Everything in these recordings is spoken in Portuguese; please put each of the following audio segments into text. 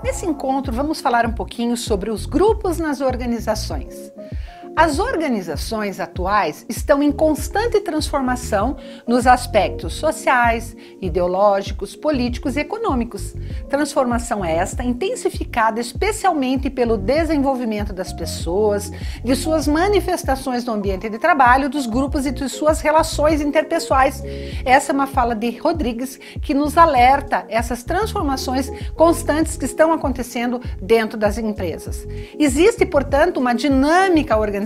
Nesse encontro, vamos falar um pouquinho sobre os grupos nas organizações. As organizações atuais estão em constante transformação nos aspectos sociais, ideológicos, políticos e econômicos. Transformação esta intensificada especialmente pelo desenvolvimento das pessoas, de suas manifestações no ambiente de trabalho, dos grupos e de suas relações interpessoais. Essa é uma fala de Rodrigues que nos alerta essas transformações constantes que estão acontecendo dentro das empresas. Existe, portanto, uma dinâmica organizacional,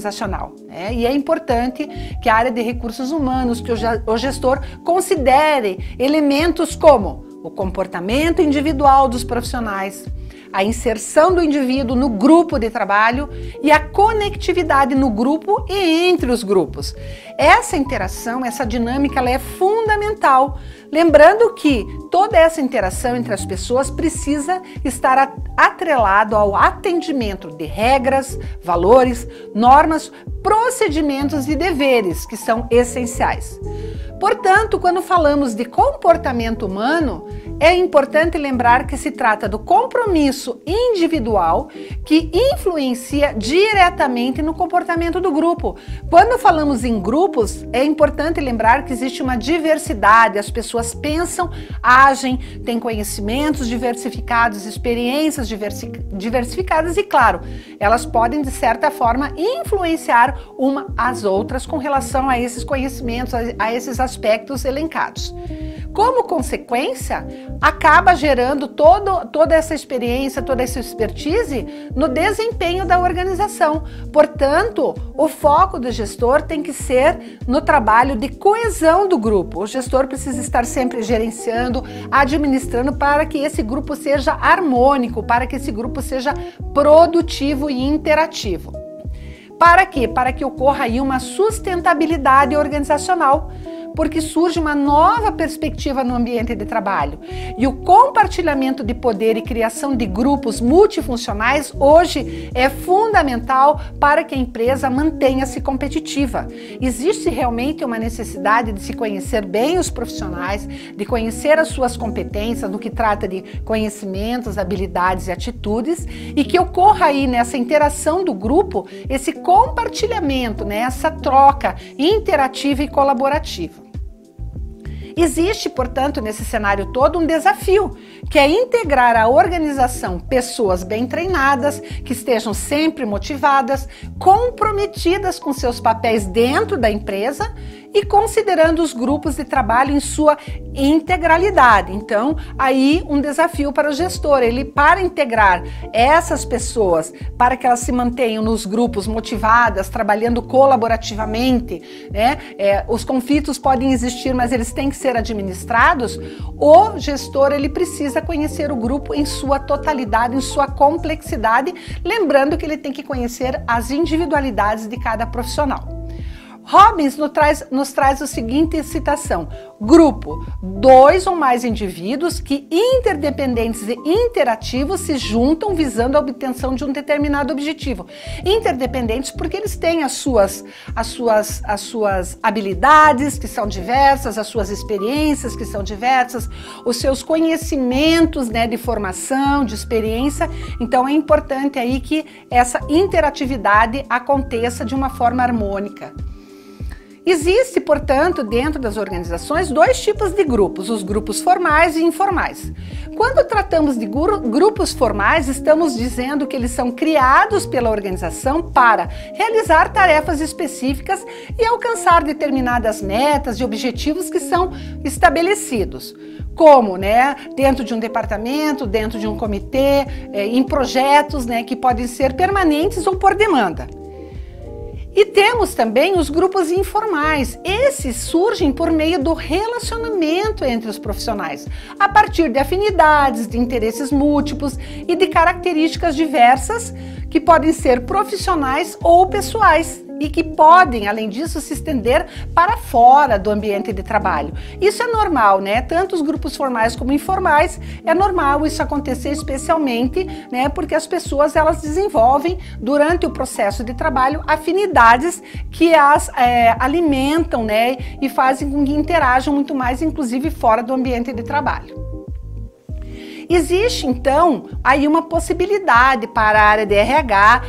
e é importante que a área de recursos humanos, que o gestor considere elementos como o comportamento individual dos profissionais, a inserção do indivíduo no grupo de trabalho e a conectividade no grupo e entre os grupos. Essa interação, essa dinâmica, ela é fundamental. Lembrando que toda essa interação entre as pessoas precisa estar atrelado ao atendimento de regras, valores, normas, procedimentos e deveres que são essenciais. Portanto, quando falamos de comportamento humano, é importante lembrar que se trata do compromisso individual que influencia diretamente no comportamento do grupo. Quando falamos em grupos, é importante lembrar que existe uma diversidade, as pessoas pensam, agem, têm conhecimentos diversificados, experiências diversificadas e, claro, elas podem, de certa forma, influenciar uma às outras com relação a esses conhecimentos, a esses aspectos elencados. Como consequência, acaba gerando toda essa experiência, toda essa expertise no desempenho da organização. Portanto, o foco do gestor tem que ser no trabalho de coesão do grupo. O gestor precisa estar sempre gerenciando, administrando para que esse grupo seja harmônico, para que esse grupo seja produtivo e interativo. Para quê? Para que ocorra aí uma sustentabilidade organizacional, porque surge uma nova perspectiva no ambiente de trabalho. E o compartilhamento de poder e criação de grupos multifuncionais hoje é fundamental para que a empresa mantenha-se competitiva. Existe realmente uma necessidade de se conhecer bem os profissionais, de conhecer as suas competências no que trata de conhecimentos, habilidades e atitudes, e que ocorra aí nessa interação do grupo esse compartilhamento, essa troca interativa e colaborativa. Existe, portanto, nesse cenário todo um desafio, que é integrar à organização pessoas bem treinadas, que estejam sempre motivadas, comprometidas com seus papéis dentro da empresa e considerando os grupos de trabalho em sua integralidade. Então, aí um desafio para o gestor, para integrar essas pessoas, para que elas se mantenham nos grupos motivadas, trabalhando colaborativamente, os conflitos podem existir, mas eles têm que ser administrados. O gestor, ele precisa conhecer o grupo em sua totalidade, em sua complexidade, lembrando que ele tem que conhecer as individualidades de cada profissional. Robbins nos traz a seguinte citação: grupo, 2 ou mais indivíduos que interdependentes e interativos se juntam visando a obtenção de um determinado objetivo. Interdependentes porque eles têm as suas habilidades que são diversas, as suas experiências que são diversas, os seus conhecimentos, de formação, de experiência. Então é importante aí que essa interatividade aconteça de uma forma harmônica. Existe, portanto, dentro das organizações 2 tipos de grupos, os grupos formais e informais. Quando tratamos de grupos formais, estamos dizendo que eles são criados pela organização para realizar tarefas específicas e alcançar determinadas metas e objetivos que são estabelecidos. Como, dentro de um departamento, dentro de um comitê, em projetos, que podem ser permanentes ou por demanda. E temos também os grupos informais. Esses surgem por meio do relacionamento entre os profissionais, a partir de afinidades, de interesses múltiplos e de características diversas que podem ser profissionais ou pessoais e que podem, além disso, se estender para fora do ambiente de trabalho. Isso é normal, Tanto os grupos formais como informais, é normal isso acontecer, especialmente, porque as pessoas, elas desenvolvem, durante o processo de trabalho, afinidades que as alimentam, e fazem com que interajam muito mais, inclusive fora do ambiente de trabalho. Existe, então, aí uma possibilidade para a área de RH,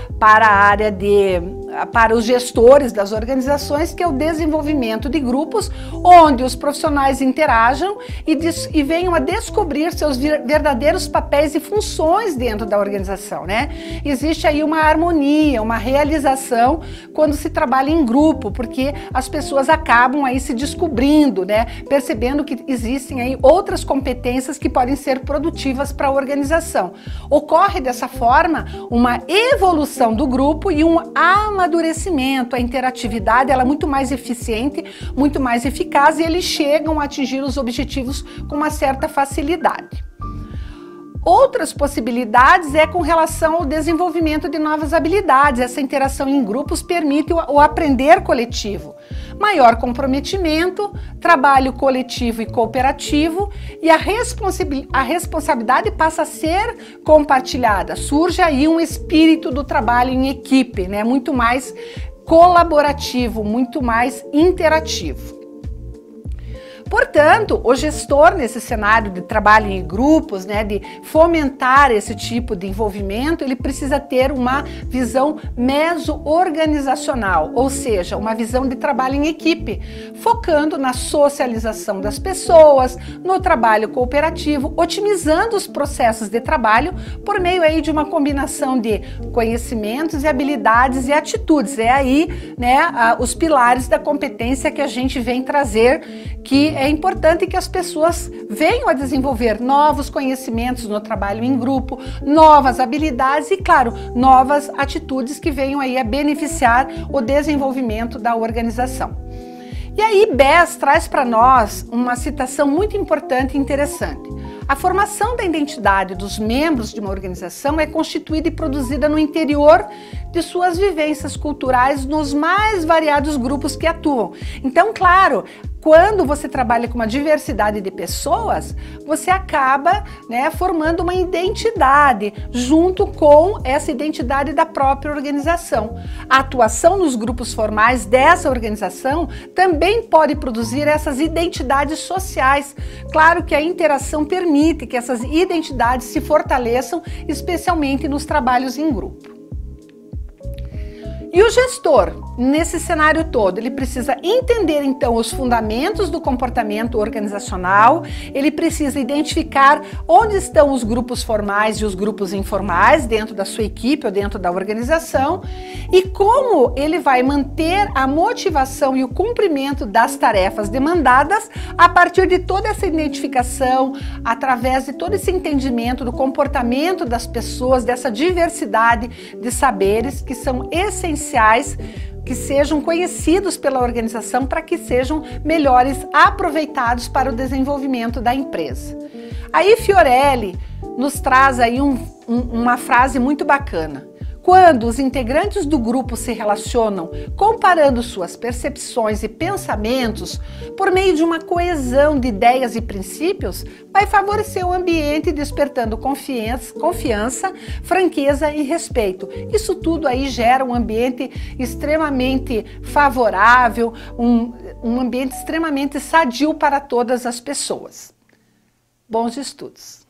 para os gestores das organizações, que é o desenvolvimento de grupos onde os profissionais interajam e venham a descobrir seus verdadeiros papéis e funções dentro da organização, né? Existe aí uma harmonia, uma realização quando se trabalha em grupo, porque as pessoas acabam aí se descobrindo, né? Percebendo que existem aí outras competências que podem ser produtivas para a organização. Ocorre dessa forma uma evolução do grupo e um amadurecimento. A interatividade ela é muito mais eficiente, muito mais eficaz, e eles chegam a atingir os objetivos com uma certa facilidade. Outras possibilidades é com relação ao desenvolvimento de novas habilidades. Essa interação em grupos permite o aprender coletivo, maior comprometimento, trabalho coletivo e cooperativo, e a responsabilidade passa a ser compartilhada. Surge aí um espírito do trabalho em equipe, né? Muito mais colaborativo, muito mais interativo. Portanto, o gestor nesse cenário de trabalho em grupos, né, de fomentar esse tipo de envolvimento, ele precisa ter uma visão meso-organizacional, ou seja, uma visão de trabalho em equipe, focando na socialização das pessoas, no trabalho cooperativo, otimizando os processos de trabalho por meio aí de uma combinação de conhecimentos e habilidades e atitudes. É aí, né, os pilares da competência que a gente vem trazer, que é importante que as pessoas venham a desenvolver novos conhecimentos no trabalho em grupo, novas habilidades e, claro, novas atitudes que venham aí a beneficiar o desenvolvimento da organização. E aí, Bess traz para nós uma citação muito importante e interessante. A formação da identidade dos membros de uma organização é constituída e produzida no interior de suas vivências culturais nos mais variados grupos que atuam. Então, claro, quando você trabalha com uma diversidade de pessoas, você acaba, né, formando uma identidade junto com essa identidade da própria organização. A atuação nos grupos formais dessa organização também pode produzir essas identidades sociais. Claro que a interação permite que essas identidades se fortaleçam, especialmente nos trabalhos em grupo. E o gestor, nesse cenário todo, ele precisa entender então os fundamentos do comportamento organizacional, ele precisa identificar onde estão os grupos formais e os grupos informais dentro da sua equipe ou dentro da organização e como ele vai manter a motivação e o cumprimento das tarefas demandadas a partir de toda essa identificação, através de todo esse entendimento do comportamento das pessoas, dessa diversidade de saberes que são essenciais, que sejam conhecidos pela organização para que sejam melhores aproveitados para o desenvolvimento da empresa. Aí Fiorelli nos traz aí uma frase muito bacana. Quando os integrantes do grupo se relacionam comparando suas percepções e pensamentos por meio de uma coesão de ideias e princípios, vai favorecer o ambiente despertando confiança, franqueza e respeito. Isso tudo aí gera um ambiente extremamente favorável, um ambiente extremamente sadio para todas as pessoas. Bons estudos!